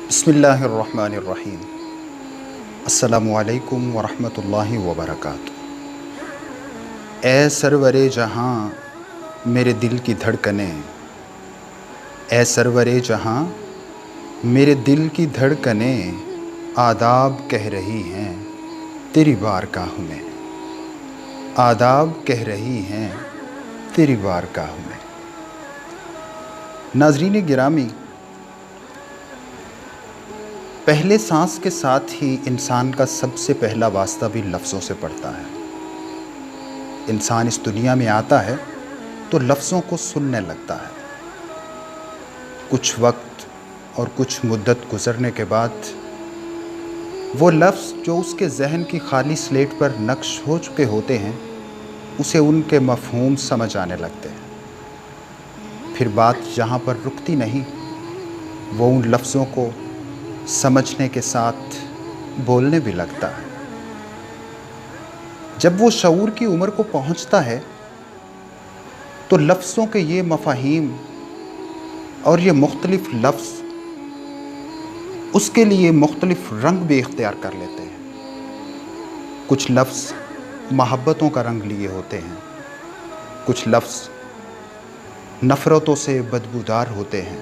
بسم اللہ الرحمن الرحیم۔ السلام علیکم ورحمۃ اللہ وبرکاتہ۔ اے سرور جہاں میرے دل کی دھڑکنیں، اے سرور جہاں میرے دل کی دھڑکنیں آداب کہہ رہی ہیں تیری بارگاہ میں، آداب کہہ رہی ہیں تیری بارگاہ میں۔ ناظرین گرامی، پہلے سانس کے ساتھ ہی انسان کا سب سے پہلا واسطہ بھی لفظوں سے پڑتا ہے۔ انسان اس دنیا میں آتا ہے تو لفظوں کو سننے لگتا ہے۔ کچھ وقت اور کچھ مدت گزرنے کے بعد وہ لفظ جو اس کے ذہن کی خالی سلیٹ پر نقش ہو چکے ہوتے ہیں، اسے ان کے مفہوم سمجھ آنے لگتے ہیں۔ پھر بات جہاں پر رکتی نہیں، وہ ان لفظوں کو سمجھنے کے ساتھ بولنے بھی لگتا ہے۔ جب وہ شعور کی عمر کو پہنچتا ہے تو لفظوں کے یہ مفاہیم اور یہ مختلف لفظ اس کے لیے مختلف رنگ بھی اختیار کر لیتے ہیں۔ کچھ لفظ محبتوں کا رنگ لیے ہوتے ہیں، کچھ لفظ نفرتوں سے بدبودار ہوتے ہیں،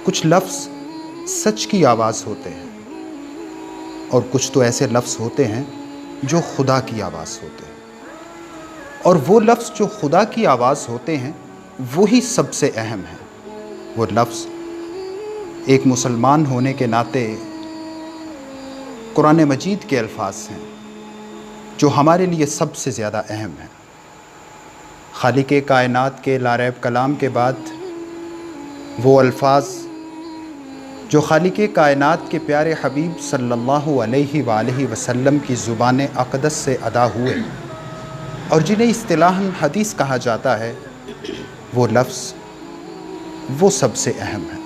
کچھ لفظ سچ کی آواز ہوتے ہیں، اور کچھ تو ایسے لفظ ہوتے ہیں جو خدا کی آواز ہوتے ہیں۔ اور وہ لفظ جو خدا کی آواز ہوتے ہیں وہی سب سے اہم ہیں۔ وہ لفظ ایک مسلمان ہونے کے ناطے قرآن مجید کے الفاظ ہیں جو ہمارے لیے سب سے زیادہ اہم ہیں۔ خالق کائنات کے لاریب کلام کے بعد وہ الفاظ جو خالق کائنات کے پیارے حبیب صلی اللہ علیہ وآلہ وسلم کی زبان اقدس سے ادا ہوئے اور جنہیں اصطلاحاً حدیث کہا جاتا ہے، وہ لفظ وہ سب سے اہم ہے۔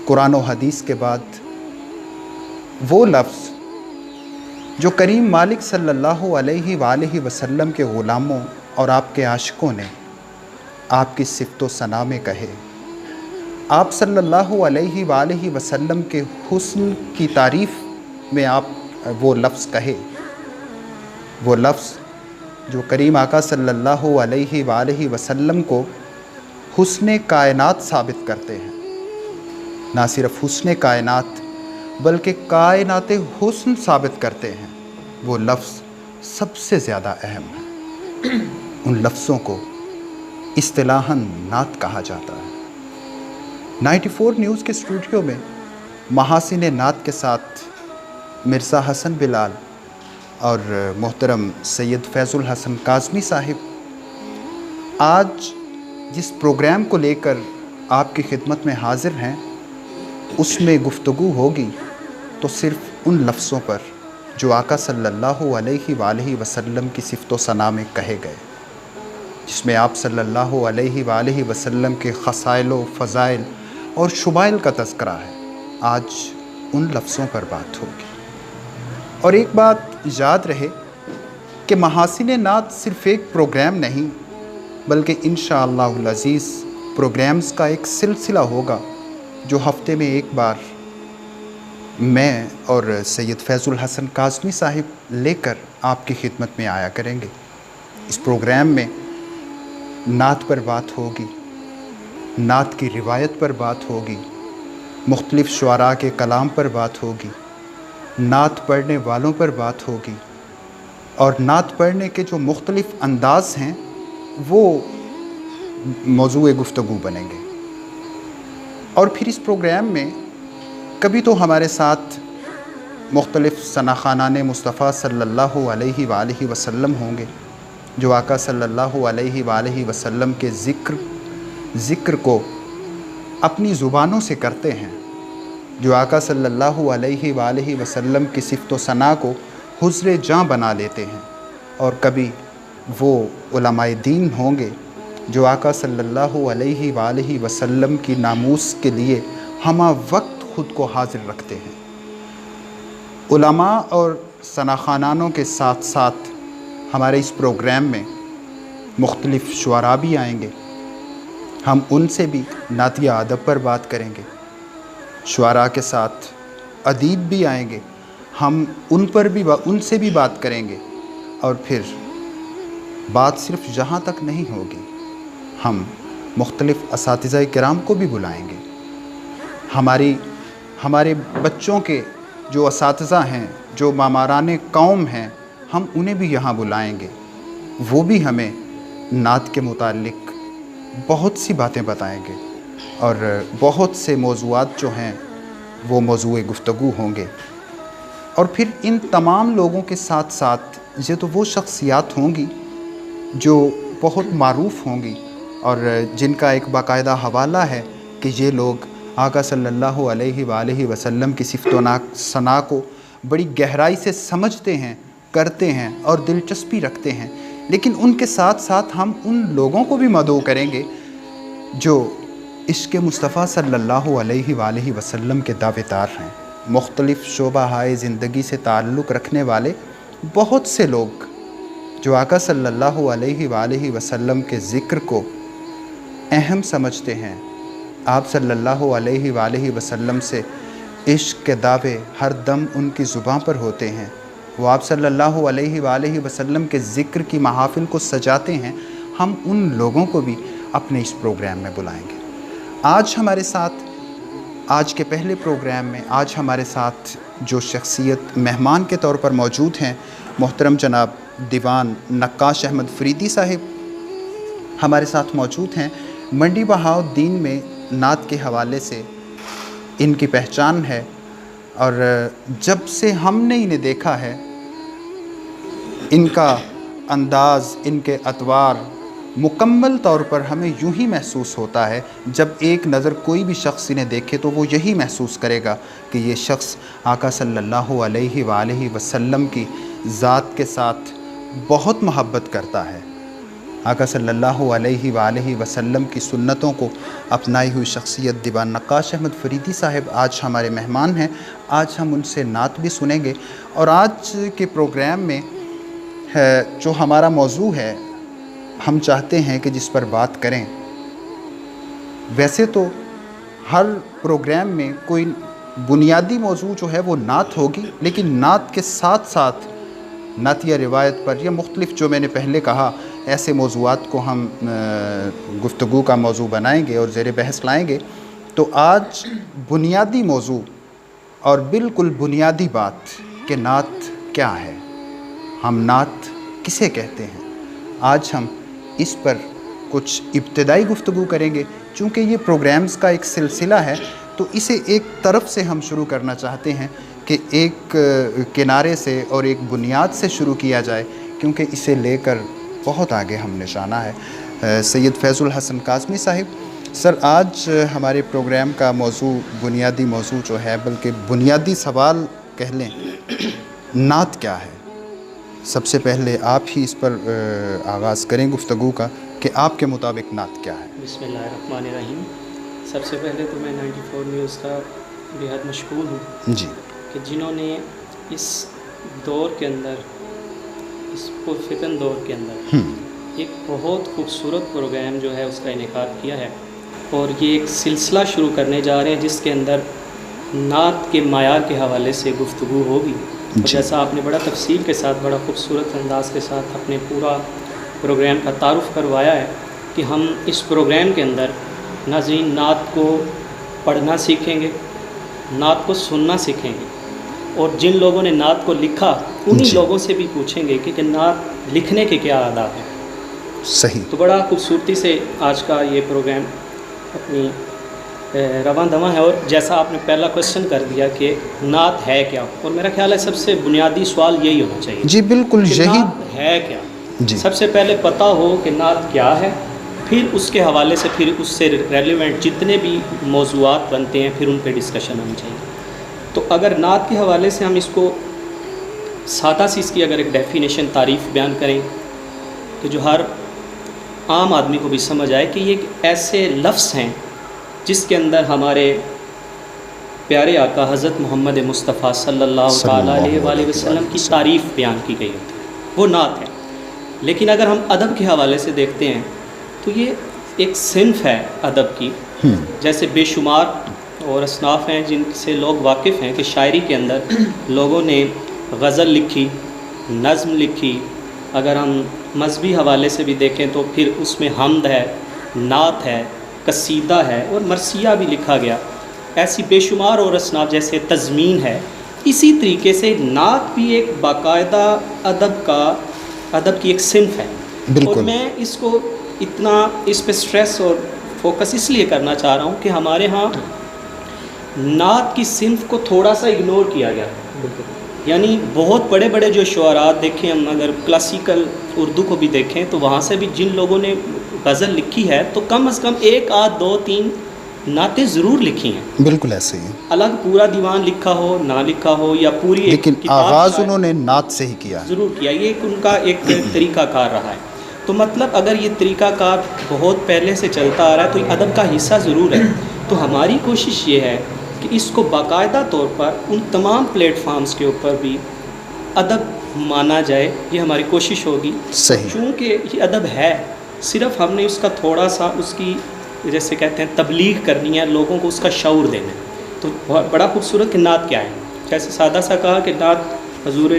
قرآن و حدیث کے بعد وہ لفظ جو کریم مالک صلی اللہ علیہ وآلہ وسلم کے غلاموں اور آپ کے عاشقوں نے آپ کی صفت و ثنا میں کہے، آپ صلی اللہ علیہ وآلہ وسلم کے حسن کی تعریف میں آپ وہ لفظ کہے، وہ لفظ جو کریم آقا صلی اللہ علیہ وآلہ وسلم کو حسن کائنات ثابت کرتے ہیں۔ نہ صرف حسن کائنات بلکہ کائنات حسن ثابت کرتے ہیں، وہ لفظ سب سے زیادہ اہم ہے۔ ان لفظوں کو اصطلاحاً نعت کہا جاتا ہے۔ 94 نیوز کے اسٹوڈیو میں محاسن نعت کے ساتھ مرزا حسن بلال اور محترم سید فیض الحسن کاظمی صاحب آج جس پروگرام کو لے کر آپ کی خدمت میں حاضر ہیں، اس میں گفتگو ہوگی تو صرف ان لفظوں پر جو آقا صلی اللہ علیہ وآلہ وسلم کی صفت و ثنا میں کہے گئے، جس میں آپ صلی اللہ علیہ وآلہ وسلم کے خصائل و فضائل اور شمائل کا تذکرہ ہے۔ آج ان لفظوں پر بات ہوگی۔ اور ایک بات یاد رہے کہ محاسن نعت صرف ایک پروگرام نہیں بلکہ انشاءاللہ العزیز پروگرامز کا ایک سلسلہ ہوگا جو ہفتے میں ایک بار میں اور سید فیض الحسن کاظمی صاحب لے کر آپ کی خدمت میں آیا کریں گے۔ اس پروگرام میں نعت پر بات ہوگی، نعت کی روایت پر بات ہوگی، مختلف شعراء کے کلام پر بات ہوگی، نعت پڑھنے والوں پر بات ہوگی، اور نعت پڑھنے کے جو مختلف انداز ہیں وہ موضوع گفتگو بنیں گے۔ اور پھر اس پروگرام میں کبھی تو ہمارے ساتھ مختلف ثناخوانان مصطفیٰ صلی اللہ علیہ وآلہ وسلم ہوں گے جو آقا صلی اللہ علیہ وآلہ وسلم کے ذکر کو اپنی زبانوں سے کرتے ہیں، جو آقا صلی اللہ علیہ وآلہ وسلم کی صفت و ثنا کو حضر جاں بنا لیتے ہیں۔ اور کبھی وہ علماء دین ہوں گے جو آقا صلی اللہ علیہ وآلہ وسلم کی ناموس کے لیے ہمہ وقت خود کو حاضر رکھتے ہیں۔ علماء اور ثناخوانانوں کے ساتھ ساتھ ہمارے اس پروگرام میں مختلف شعراء بھی آئیں گے، ہم ان سے بھی نعتیہ ادب پر بات کریں گے، شعراء کے ساتھ ادیب بھی آئیں گے، ہم ان سے بھی بات کریں گے، اور پھر بات صرف یہاں تک نہیں ہوگی، ہم مختلف اساتذہ کرام کو بھی بلائیں گے، ہمارے بچوں کے جو اساتذہ ہیں، جو معماران قوم ہیں، ہم انہیں بھی یہاں بلائیں گے، وہ بھی ہمیں نعت کے متعلق بہت سی باتیں بتائیں گے، اور بہت سے موضوعات جو ہیں وہ موضوع گفتگو ہوں گے۔ اور پھر ان تمام لوگوں کے ساتھ ساتھ یہ تو وہ شخصیات ہوں گی جو بہت معروف ہوں گی اور جن کا ایک باقاعدہ حوالہ ہے کہ یہ لوگ آقا صلی اللہ علیہ وآلہ وسلم کی صفت و ثنا کو بڑی گہرائی سے سمجھتے ہیں، کرتے ہیں اور دلچسپی رکھتے ہیں، لیکن ان کے ساتھ ساتھ ہم ان لوگوں کو بھی مدعو کریں گے جو عشق مصطفیٰ صلی اللہ علیہ وآلہ وسلم کے دعوے دار ہیں، مختلف شعبہ ہائے زندگی سے تعلق رکھنے والے بہت سے لوگ جو آقا صلی اللہ علیہ وآلہ وسلم کے ذکر کو اہم سمجھتے ہیں، آپ صلی اللہ علیہ وآلہ وسلم سے عشق کے دعوے ہر دم ان کی زباں پر ہوتے ہیں، وہ آپ صلی اللہ علیہ وآلہ وسلم کے ذکر کی محافل کو سجاتے ہیں، ہم ان لوگوں کو بھی اپنے اس پروگرام میں بلائیں گے۔ آج کے پہلے پروگرام میں آج ہمارے ساتھ جو شخصیت مہمان کے طور پر موجود ہیں، محترم جناب دیوان نقاش احمد فریدی صاحب ہمارے ساتھ موجود ہیں۔ منڈی بہاؤالدین میں نعت کے حوالے سے ان کی پہچان ہے، اور جب سے ہم نے انہیں دیکھا ہے، ان کا انداز، ان کے اطوار مکمل طور پر ہمیں یوں ہی محسوس ہوتا ہے، جب ایک نظر کوئی بھی شخص انہیں دیکھے تو وہ یہی محسوس کرے گا کہ یہ شخص آقا صلی اللہ علیہ وآلہ وسلم کی ذات کے ساتھ بہت محبت کرتا ہے، آقا صلی اللہ علیہ وآلہ وسلم کی سنتوں کو اپنائی ہوئی شخصیت دیوان نقاش احمد فریدی صاحب آج ہمارے مہمان ہیں۔ آج ہم ان سے نعت بھی سنیں گے، اور آج کے پروگرام میں جو ہمارا موضوع ہے، ہم چاہتے ہیں کہ جس پر بات کریں، ویسے تو ہر پروگرام میں کوئی بنیادی موضوع جو ہے وہ نعت ہوگی، لیکن نعت کے ساتھ ساتھ نعتیہ روایت پر یا مختلف جو میں نے پہلے کہا ایسے موضوعات کو ہم گفتگو کا موضوع بنائیں گے اور زیر بحث لائیں گے۔ تو آج بنیادی موضوع اور بالکل بنیادی بات کہ نعت کیا ہے، ہم نعت کسے کہتے ہیں، آج ہم اس پر کچھ ابتدائی گفتگو کریں گے۔ چونکہ یہ پروگرامز کا ایک سلسلہ ہے تو اسے ایک طرف سے ہم شروع کرنا چاہتے ہیں کہ ایک کنارے سے اور ایک بنیاد سے شروع کیا جائے، کیونکہ اسے لے کر بہت آگے ہم نے جانا ہے۔ سید فیض الحسن قاسمی صاحب، سر آج ہمارے پروگرام کا موضوع بنیادی موضوع جو ہے، بلکہ بنیادی سوال کہہ لیں، نعت کیا ہے؟ سب سے پہلے آپ ہی اس پر آغاز کریں گفتگو کا کہ آپ کے مطابق نعت کیا ہے؟ بسم اللہ الرحمن الرحیم۔ سب سے پہلے تو میں 94 نیوز کا بہت مشکور ہوں جی کہ جنہوں نے اس دور کے اندر، اس پرفتن دور کے اندر ایک بہت خوبصورت پروگرام جو ہے اس کا انعقاد کیا ہے، اور یہ ایک سلسلہ شروع کرنے جا رہے ہیں جس کے اندر نعت کے معیار کے حوالے سے گفتگو ہوگی۔ جیسا آپ نے بڑا تفصیل کے ساتھ، بڑا خوبصورت انداز کے ساتھ اپنے پورا پروگرام کا تعارف کروایا ہے کہ ہم اس پروگرام کے اندر ناظرین نعت کو پڑھنا سیکھیں گے، نعت کو سننا سیکھیں گے، اور جن لوگوں نے نعت کو لکھا انہی لوگوں سے بھی پوچھیں گے کہ نعت لکھنے کے کیا آداب ہیں۔ صحیح۔ تو بڑا خوبصورتی سے آج کا یہ پروگرام اپنی رواں دواں ہے، اور جیسا آپ نے پہلا کوشچن کر دیا کہ نعت ہے کیا، اور میرا خیال ہے سب سے بنیادی سوال یہی ہونا چاہیے جی بالکل، کہ یہی نعت ہے کیا۔ جی سب سے پہلے پتہ ہو کہ نعت کیا ہے، پھر اس کے حوالے سے پھر اس سے ریلیونٹ جتنے بھی موضوعات بنتے ہیں پھر ان پہ ڈسکشن ہونی چاہیے۔ تو اگر نعت کے حوالے سے ہم اس کو سادہ سی اس کی اگر ایک ڈیفینیشن تعریف بیان کریں کہ جو ہر عام آدمی کو بھی سمجھ آئے کہ یہ ایک ایسے لفظ ہیں جس کے اندر ہمارے پیارے آقا حضرت محمد مصطفیٰ صلی اللہ تعالیٰ علیہ وآلہ وسلم کی تعریف بیان کی گئی ہوتی ہے، وہ نعت ہے۔ لیکن اگر ہم ادب کے حوالے سے دیکھتے ہیں تو یہ ایک صنف ہے ادب کی، جیسے بے شمار اور اصناف ہیں جن سے لوگ واقف ہیں کہ شاعری کے اندر لوگوں نے غزل لکھی، نظم لکھی، اگر ہم مذہبی حوالے سے بھی دیکھیں تو پھر اس میں حمد ہے، نعت ہے، قصیدہ ہے اور مرثیہ بھی لکھا گیا، ایسی بے شمار اور اصناف جیسے تزمین ہے۔ اسی طریقے سے نعت بھی ایک باقاعدہ ادب کی ایک صنف ہے، اور بالکل میں اس کو اتنا اس پہ سٹریس اور فوکس اس لیے کرنا چاہ رہا ہوں کہ ہمارے ہاں نعت کی صنف کو تھوڑا سا اگنور کیا گیا، یعنی بہت بڑے بڑے جو شعراء دیکھیں، ہم اگر کلاسیکل اردو کو بھی دیکھیں تو وہاں سے بھی جن لوگوں نے غزل لکھی ہے تو کم از کم 1 آدھ 2 3 نعتیں ضرور لکھی ہیں، بالکل ایسے ہی، الگ پورا دیوان لکھا ہو نہ لکھا ہو یا پوری ایک لیکن کتاب آغاز شاید انہوں نے نعت سے ہی کیا ہے۔ ضرور کیا، یہ ایک ان کا ایک طریقہ کار رہا ہے۔ تو مطلب اگر یہ طریقہ کار بہت پہلے سے چلتا آ رہا ہے تو یہ ادب کا حصہ ضرور ہے، تو ہماری کوشش یہ ہے کہ اس کو باقاعدہ طور پر ان تمام پلیٹ فارمز کے اوپر بھی ادب مانا جائے، یہ ہماری کوشش ہوگی۔ صحیح، چونکہ یہ ادب ہے، صرف ہم نے اس کا تھوڑا سا اس کی جیسے کہتے ہیں تبلیغ کرنی ہے، لوگوں کو اس کا شعور دینا ہے۔ تو بڑا خوبصورت کہ نعت کیا ہے، جیسے سادہ سا کہا کہ نعت حضور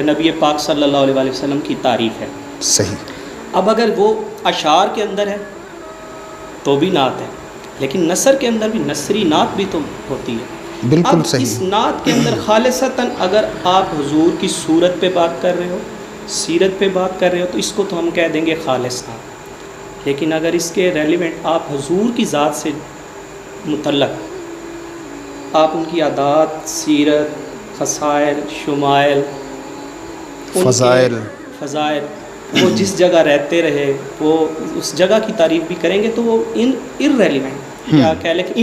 نبی پاک صلی اللہ علیہ وسلم کی تعریف ہے۔ صحیح، اب اگر وہ اشعار کے اندر ہے تو بھی نعت ہے، لیکن نثر کے اندر بھی نثری نعت بھی تو ہوتی ہے۔ بالکل اب صحیح، اس نعت کے اندر خالصتاً اگر آپ حضور کی صورت پہ بات کر رہے ہو، سیرت پہ بات کر رہے ہو، تو اس کو تو ہم کہہ دیں گے خالص نعت، لیکن اگر اس کے ریلیونٹ آپ حضور کی ذات سے متعلق آپ ان کی عادات، سیرت، خصائل، شمائل، ان کے فضائل، وہ جس جگہ رہتے رہے وہ اس جگہ کی تعریف بھی کریں گے تو وہ irrelevant یا کہہ لیں کہ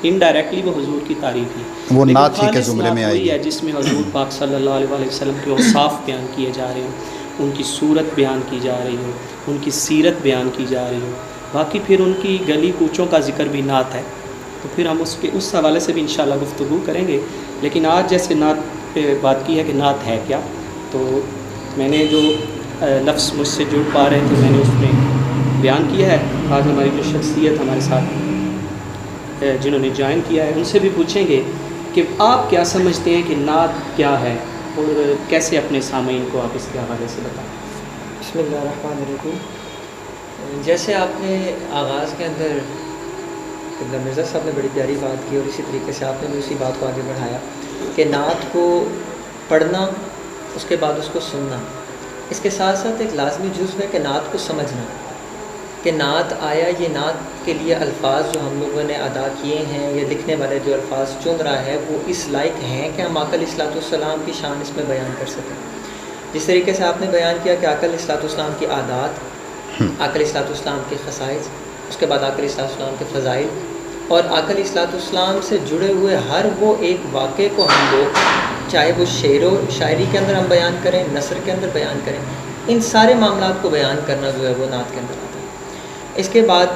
انڈائریکٹلی وہ حضور کی تعریف ہے، وہ لیکن نعت ہی کے خالص زمرے نعت میں آئے وہی گی۔ ہے جس میں حضور پاک صلی اللہ علیہ وسلم کے اوصاف بیان کیے جا رہے ہوں، ان کی صورت بیان کی جا رہی ہو، ان کی سیرت بیان کی جا رہی ہو، باقی پھر ان کی گلی کوچوں کا ذکر بھی نعت ہے، تو پھر ہم اس حوالے سے بھی انشاءاللہ گفتگو کریں گے۔ لیکن آج جیسے نعت پہ بات کی ہے کہ نعت ہے کیا، تو میں نے جو لفظ مجھ سے جڑ پا رہے تھے میں نے اس میں بیان کیا ہے۔ آج ہماری جو شخصیت ہمارے ساتھ جنہوں نے جوائن کیا ہے ان سے بھی پوچھیں گے کہ آپ کیا سمجھتے ہیں کہ نعت کیا ہے، اور کیسے اپنے سامعین کو آپ اس کے حوالے سے بتائیں۔ بسم اللہ الرحمن الرحیم۔ جیسے آپ نے آغاز کے اندر قبلہ مرزا صاحب نے بڑی پیاری بات کی، اور اسی طریقے سے آپ نے بھی اسی بات کو آگے بڑھایا کہ نعت کو پڑھنا، اس کے بعد اس کو سننا، اس کے ساتھ ساتھ ایک لازمی جزو ہے کہ نعت کو سمجھنا، کہ نعت آیا یہ نعت کے لیے الفاظ جو ہم لوگوں نے ادا کیے ہیں یا لکھنے والے جو الفاظ چن رہا ہے وہ اس لائق ہیں کہ ہم آقا علیہ الصلوۃ والسلام کی شان اس میں بیان کر سکیں۔ جس طریقے سے آپ نے بیان کیا کہ آقا علیہ الصلوۃ والسلام کی عادات، آقا علیہ الصلوۃ والسلام کے خصائص، اس کے بعد آقا علیہ الصلوۃ والسلام کے فضائل، اور آقا علیہ الصلوۃ والسلام سے جڑے ہوئے ہر وہ ایک واقعے کو ہم لوگ چاہے وہ شعر و شاعری کے اندر ہم بیان کریں، نثر کے اندر بیان کریں، ان سارے معاملات کو بیان کرنا جو ہے وہ نعت کے اندر آتا ہے۔ اس کے بعد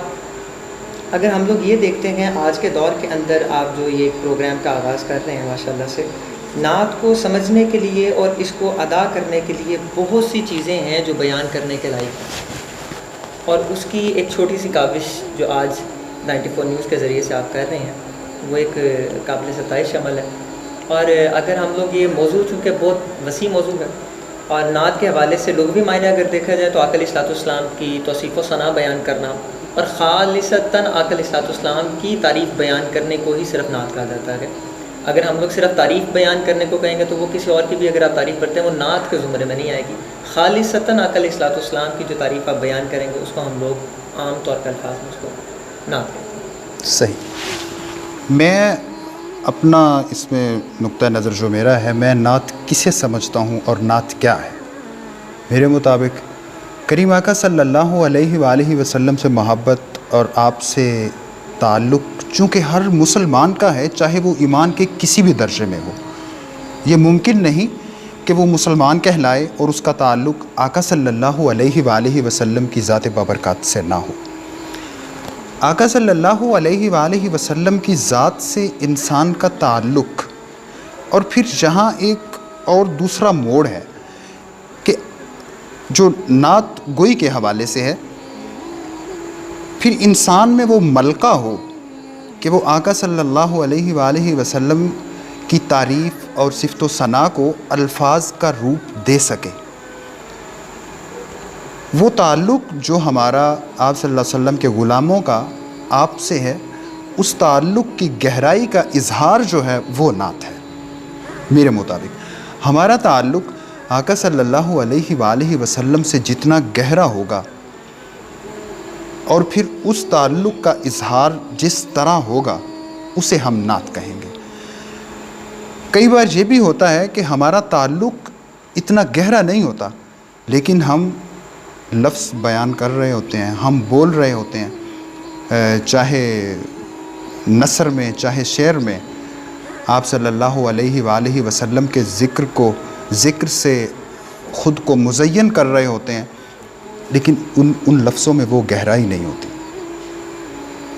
اگر ہم لوگ یہ دیکھتے ہیں آج کے دور کے اندر آپ جو یہ پروگرام کا آغاز کر رہے ہیں ماشاءاللہ سے، نعت کو سمجھنے کے لیے اور اس کو ادا کرنے کے لیے بہت سی چیزیں ہیں جو بیان کرنے کے لائق ہیں، اور اس کی ایک چھوٹی سی کاوش جو آج 94 نیوز کے ذریعے سے آپ کر رہے ہیں وہ ایک قابل ستائش عمل ہے۔ اور اگر ہم لوگ یہ موضوع چونکہ بہت وسیع موضوع ہے اور نعت کے حوالے سے لغوی معنی اگر دیکھا جائے تو آقا علیہ الصلوۃ والسلام کی توصیف و ثنا بیان کرنا اور خالصتاً آقا علیہ الصلوۃ والسلام کی تعریف بیان کرنے کو ہی صرف نعت کہا جاتا ہے۔ اگر ہم لوگ صرف تعریف بیان کرنے کو کہیں گے تو وہ کسی اور کی بھی اگر آپ تعریف کرتے ہیں وہ نعت کے زمرے میں نہیں آئے گی۔ خالصتاً آقا علیہ الصلوۃ والسلام کی جو تعریف آپ بیان کریں گے اس کو ہم لوگ عام طور پر الفاظ میں اس کو نعت کہتے ہیں۔ صحیح، میں اپنا اس میں نقطہ نظر جو میرا ہے، میں نعت کسے سمجھتا ہوں اور نعت کیا ہے، میرے مطابق کریم آقا صلی اللہ علیہ وآلہ وسلم سے محبت اور آپ سے تعلق چونکہ ہر مسلمان کا ہے، چاہے وہ ایمان کے کسی بھی درجے میں ہو، یہ ممکن نہیں کہ وہ مسلمان کہلائے اور اس کا تعلق آقا صلی اللہ علیہ وآلہ وسلم کی ذات بابرکات سے نہ ہو۔ آقا صلی اللہ علیہ وآلہ وسلم کی ذات سے انسان کا تعلق، اور پھر جہاں ایک اور دوسرا موڑ ہے کہ جو نعت گوئی کے حوالے سے ہے پھر انسان میں وہ ملکہ ہو کہ وہ آقا صلی اللہ علیہ وآلہ وسلم کی تعریف اور صفت و ثنا کو الفاظ کا روپ دے سکے. وہ تعلق جو ہمارا آپ صلی اللہ علیہ وسلم کے غلاموں کا آپ سے ہے، اس تعلق کی گہرائی کا اظہار جو ہے وہ نعت ہے. میرے مطابق ہمارا تعلق آقا صلی اللہ علیہ وآلہ وسلم سے جتنا گہرا ہوگا اور پھر اس تعلق کا اظہار جس طرح ہوگا اسے ہم نعت کہیں گے. کئی بار یہ بھی ہوتا ہے کہ ہمارا تعلق اتنا گہرا نہیں ہوتا، لیکن ہم لفظ بیان کر رہے ہوتے ہیں، ہم بول رہے ہوتے ہیں، چاہے نثر میں چاہے شعر میں آپ صلی اللہ علیہ وآلہ وسلم کے ذکر سے خود کو مزین کر رہے ہوتے ہیں، لیکن ان لفظوں میں وہ گہرائی نہیں ہوتی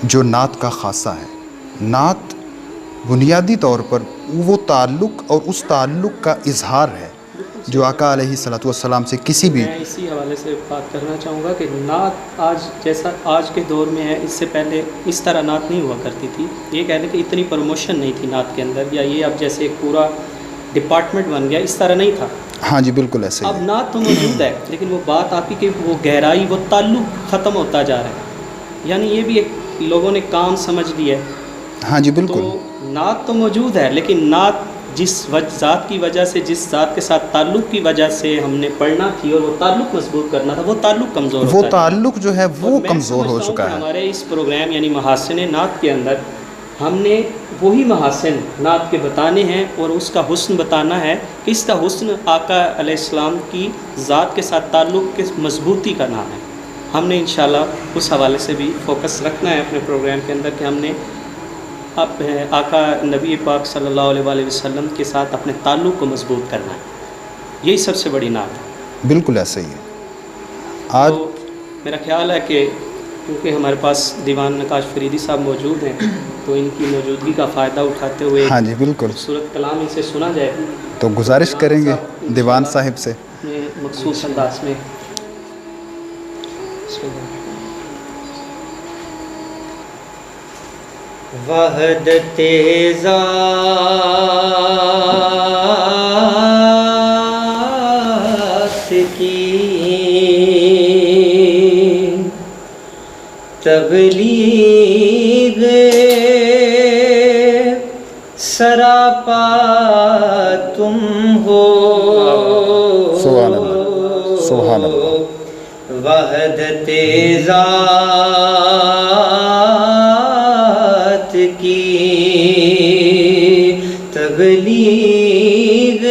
جو نعت کا خاصہ ہے. نعت بنیادی طور پر وہ تعلق اور اس تعلق کا اظہار ہے جو آقا علیہ الصلوۃ والسلام سے کسی بھی. میں اسی حوالے سے بات کرنا چاہوں گا کہ نعت آج جیسا آج کے دور میں ہے، اس سے پہلے اس طرح نعت نہیں ہوا کرتی تھی. یہ کہہ لیں کہ اتنی پروموشن نہیں تھی نعت کے اندر، یا یہ اب جیسے ایک پورا ڈپارٹمنٹ بن گیا، اس طرح نہیں تھا. ہاں جی بالکل ایسے ہی اب نعت تو موجود ہے، لیکن وہ بات آپ کی کہ وہ گہرائی، وہ تعلق ختم ہوتا جا رہا ہے. یعنی یہ بھی ایک لوگوں نے کام سمجھ لیا ہے. ہاں جی بالکل. تو نعت تو موجود ہے، لیکن نعت جس ذات کی وجہ سے، جس ذات کے ساتھ تعلق کی وجہ سے ہم نے پڑھنا تھی اور وہ تعلق مضبوط کرنا تھا، وہ تعلق کمزور ہوتا ہے. وہ تعلق جو ہے وہ کمزور ہو چکا ہے. ہمارے اس پروگرام یعنی محاسن نعت کے اندر ہم نے وہی محاسن نعت کے بتانے ہیں اور اس کا حسن بتانا ہے کہ اس کا حسن آقا علیہ السلام کی ذات کے ساتھ تعلق کے مضبوطی کا نام ہے. ہم نے انشاءاللہ اس حوالے سے بھی فوکس رکھنا ہے اپنے پروگرام کے اندر کہ ہم نے اب آقا نبی پاک صلی اللہ علیہ وآلہ وسلم کے ساتھ اپنے تعلق کو مضبوط کرنا ہے. یہی سب سے بڑی نعت ہے. بالکل ایسے ہی ہے. آج تو میرا خیال ہے کہ کیونکہ ہمارے پاس دیوان نقاش فریدی صاحب موجود ہیں، تو ان کی موجودگی کا فائدہ اٹھاتے ہوئے ہاں جی بالکل خوبصورت کلام ان سے سنا جائے. تو گزارش کریں گے دیوان صاحب سے مخصوص انداز میں. وحدت ذات کی تبلیغ سراپا تم ہو. سبحان اللہ سبحان اللہ. وحدت ذات کی تبلیغ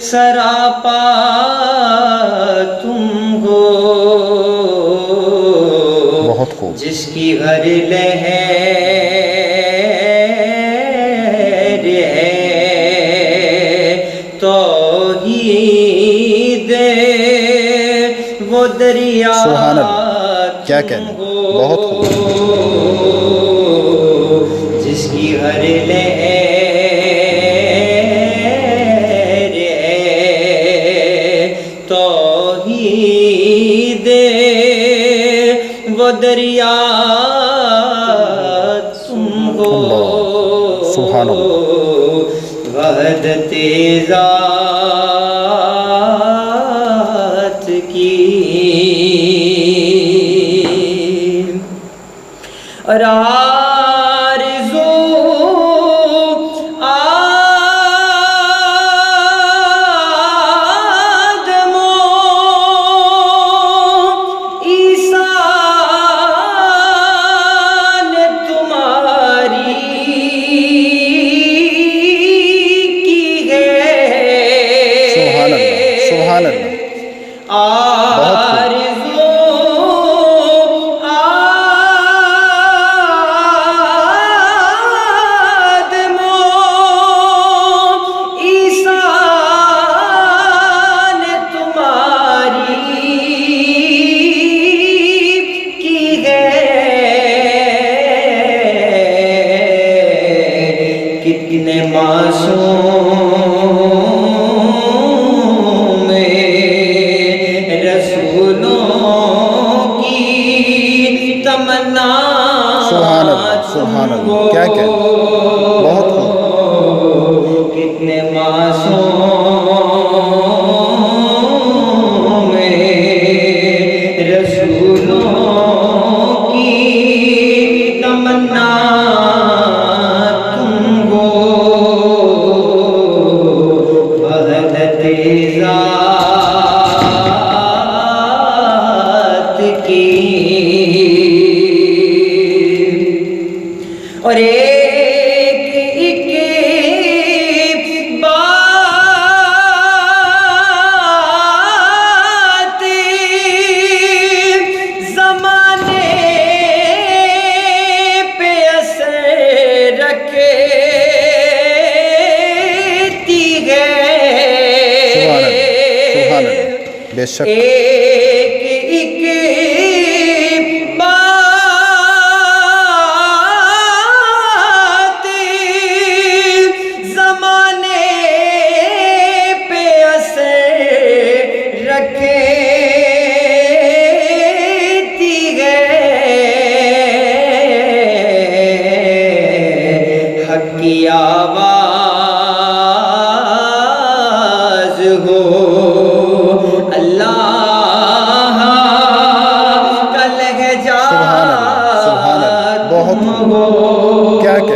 سراپا تم ہو. بہت خوب. جس کی ہر لہر ہے توحید وہ دریا. سبحان اللہ. کیا کہنے. بہت خوب. جس کی ہر لہر ہے توحید وہ دریا تم ہو. سبحان اللہ. وحدت ذات کی آرزو آدم و عیسیٰ نے تمہاری کی ہے. سبحان اللہ سبحان اللہ. آرزو تمنا سبحان اللہ، سبحان اللہ، کیا کہہ رہے ہیں، بہت خوب، کتنے معصوم رسولوں کی تمنا تم ہو، وحدت ذات کی، اور ایک ایک بات زمانے پہ اثر رکھتی ہے، سبحان اللہ، سبحان اللہ، بے شک، ایک ایک بات زمانے پہ اثر رکھتی ہے، حق کی آواز ہو، اللہ کا لہجہ سبحان اللہ، سبحان اللہ، بہت خوب، کیا کہہ رہے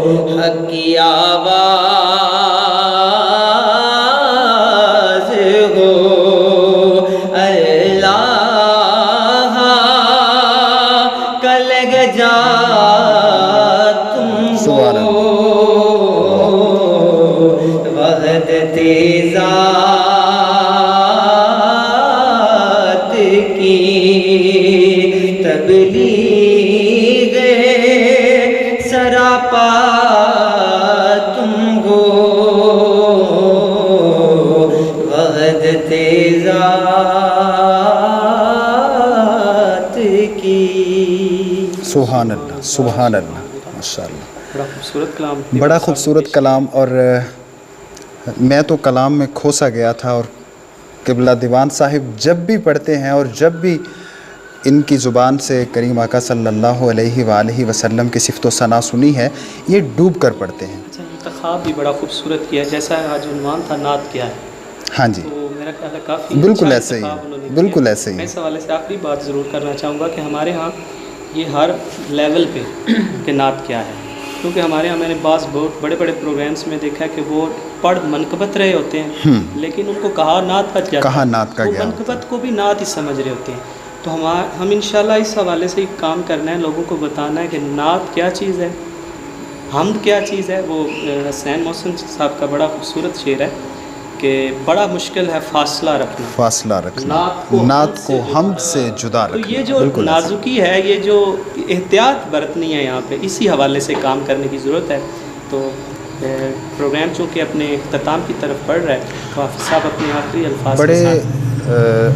ہیں، حق کی آواز ہو، اللہ کا لہجہ تم سبحان ہو، وحدت ذات کی تبلیغ سراپا تم ہو، وحدت ذات کی۔ سبحان اللہ، سبحان اللہ، ماشاء اللہ، بڑا خوبصورت کلام، بڑا خوبصورت کلام، اور میں تو کلام میں کھوسا گیا تھا، اور قبلہ دیوان صاحب جب بھی پڑھتے ہیں اور جب بھی ان کی زبان سے کریم آقا صلی اللہ علیہ وآلہ وسلم کی صفت و ثنا سنی ہے، یہ ڈوب کر پڑھتے ہیں۔ اچھا، انتخاب بھی بڑا خوبصورت کیا، جیسا آج عنوان تھا نعت کیا ہے، ہاں جی، تو میرا خیال ہے کافی بالکل اچھا ایسے ہی انتخاب ہے، انہوں نے بالکل کیا۔ ایسے ہی میں ہے، اس حوالے سے آخری بات ضرور کرنا چاہوں گا کہ ہمارے ہاں یہ ہر لیول پہ کہ نعت کیا ہے، کیونکہ ہمارے ہاں میں نے بعض بہت بڑے بڑے پروگرامس میں دیکھا ہے کہ وہ پڑھ منقبت رہے ہوتے ہیں، لیکن ان کو کہا نعت کا کیا، کہا نعت کا وہ کیا ہوتا ہے، منقبت کو بھی نعت ہی سمجھ رہے ہوتے ہیں۔ تو ہم انشاءاللہ اس حوالے سے ایک کام کرنا ہے، لوگوں کو بتانا ہے کہ نعت کیا چیز ہے، حمد کیا چیز ہے۔ وہ حسین محسن صاحب کا بڑا خوبصورت شعر ہے کہ بڑا مشکل ہے فاصلہ رکھنا، فاصلہ رکھنا، نعت نعت کو حمد سے جدا تو رکھنا، یہ جو بالکل ایسے، نازکی ہے، یہ جو احتیاط برتنی ہے یہاں پہ، اسی حوالے سے کام کرنے کی ضرورت ہے۔ تو پروگرام چونکہ اپنے اختتام کی طرف بڑھ رہا ہے، تو حافظ صاحب اپنے آخری الفاظ کے بڑے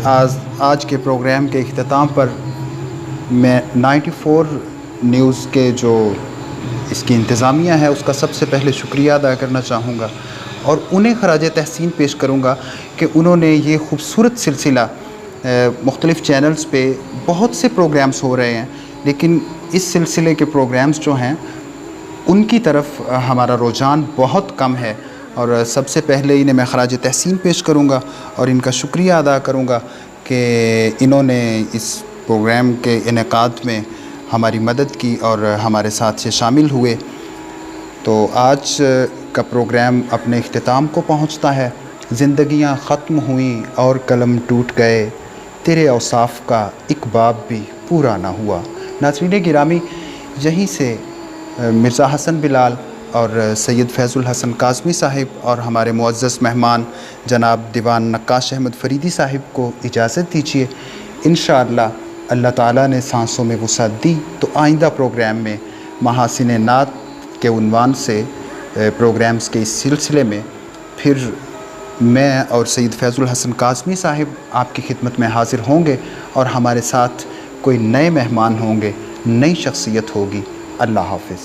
ساتھ آج کے پروگرام کے اختتام پر میں 94 نیوز کے جو اس کی انتظامیہ ہے اس کا سب سے پہلے شکریہ ادا کرنا چاہوں گا، اور انہیں خراج تحسین پیش کروں گا کہ انہوں نے یہ خوبصورت سلسلہ مختلف چینلز پہ بہت سے پروگرامز ہو رہے ہیں، لیکن اس سلسلے کے پروگرامز جو ہیں ان کی طرف ہمارا رجحان بہت کم ہے، اور سب سے پہلے انہیں میں خراج تحسین پیش کروں گا اور ان کا شکریہ ادا کروں گا کہ انہوں نے اس پروگرام کے انعقاد میں ہماری مدد کی اور ہمارے ساتھ سے شامل ہوئے۔ تو آج کا پروگرام اپنے اختتام کو پہنچتا ہے۔ زندگیاں ختم ہوئیں اور قلم ٹوٹ گئے، تیرے اوصاف کا ایک باب بھی پورا نہ ہوا۔ ناظرین گرامی، یہیں سے مرزا حسن بلال اور سید فیض الحسن کاظمی صاحب اور ہمارے معزز مہمان جناب دیوان نقاش احمد فریدی صاحب کو اجازت دیجیے۔ انشاءاللہ اللہ تعالیٰ نے سانسوں میں وسعت دی تو آئندہ پروگرام میں محاسن نعت کے عنوان سے پروگرامز کے اس سلسلے میں پھر میں اور سید فیض الحسن کاظمی صاحب آپ کی خدمت میں حاضر ہوں گے، اور ہمارے ساتھ کوئی نئے مہمان ہوں گے، نئی شخصیت ہوگی۔ اللہ حافظ۔